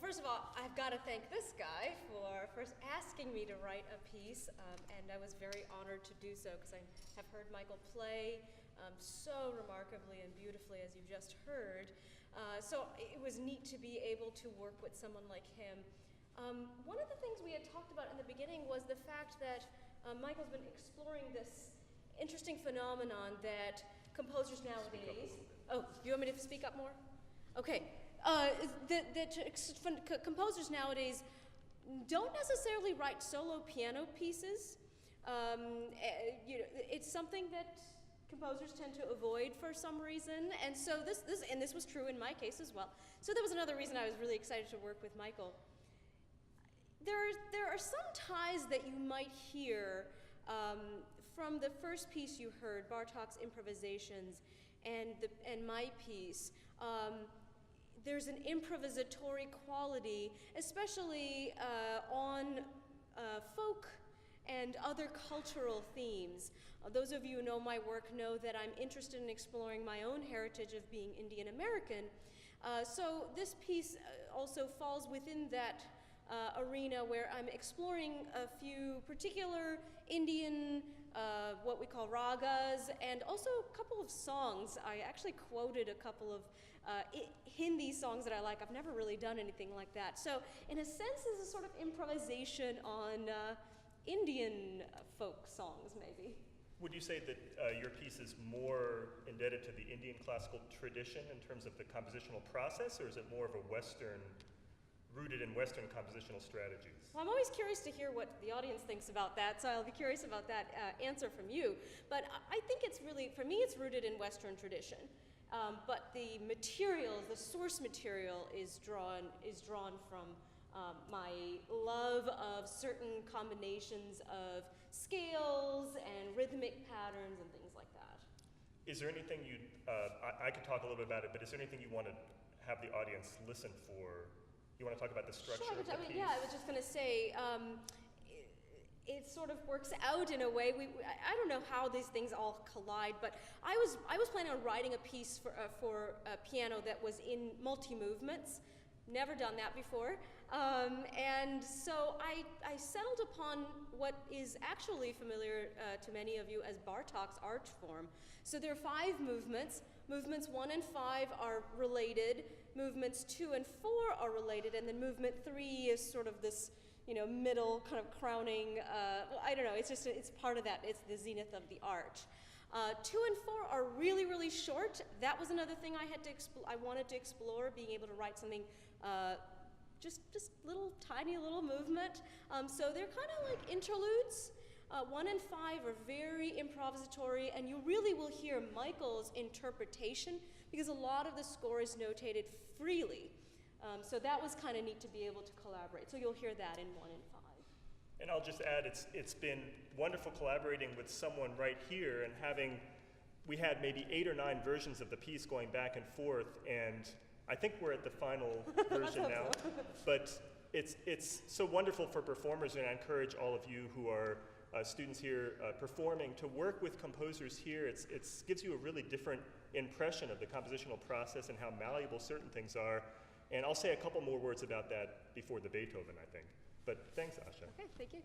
first of all, I've got to thank this guy for first asking me to write a piece, and I was very honored to do so because I have heard Michael play so remarkably and beautifully, as you just heard. So it was neat to be able to work with someone like him. One of the things we had talked about in the beginning was the fact that Michael's been exploring this interesting phenomenon that composers nowadays... Oh, you want me to speak up more? Okay. Composers nowadays don't necessarily write solo piano pieces. It's something that composers tend to avoid for some reason, and so this was true in my case as well. So that was another reason I was really excited to work with Michael. There are some ties that you might hear from the first piece you heard, Bartók's Improvisations, and my piece. There's an improvisatory quality, especially on folk and other cultural themes. Those of you who know my work know that I'm interested in exploring my own heritage of being Indian American. So this piece also falls within that arena where I'm exploring a few particular Indian, what we call ragas, and also a couple of songs. I actually quoted a couple of Hindi songs that I like. I've never really done anything like that. So in a sense, it's a sort of improvisation on Indian folk songs, maybe. Would you say that your piece is more indebted to the Indian classical tradition in terms of the compositional process, or is it more of a rooted in Western compositional strategies? Well, I'm always curious to hear what the audience thinks about that, so I'll be curious about that answer from you. But I think it's really, for me, it's rooted in Western tradition. But the materials, the source material is drawn from my love of certain combinations of scales and rhythmic patterns and things like that. Is there anything I could talk a little bit about it, but is there anything you want to have the audience listen for? You want to talk about the structure of the piece? Yeah, I was just going to say, it sort of works out in a way. I don't know how these things all collide, but I was planning on writing a piece for piano that was in multi-movements. Never done that before. And so I settled upon what is actually familiar to many of you as Bartók's art form. So there are 5 movements. Movements 1 and 5 are related. Movements 2 and 4 are related, and then movement 3 is sort of this, middle kind of crowning. Well, I don't know. It's part of that. It's the zenith of the art. 2 and 4 are really, really short. That was another thing I wanted to explore, being able to write something, just little tiny little movement. So they're kind of like interludes. 1 and 5 are very improvisatory, and you really will hear Michael's interpretation because a lot of the score is notated freely. So that was kind of neat to be able to collaborate. So you'll hear that in 1 and 5. And I'll just add, it's been wonderful collaborating with someone right here and we had maybe 8 or 9 versions of the piece going back and forth, and I think we're at the final version now. But it's so wonderful for performers, and I encourage all of you who are students here performing to work with composers here. It gives you a really different impression of the compositional process and how malleable certain things are. And I'll say a couple more words about that before the Beethoven, I think. But thanks, Asha. Okay, thank you.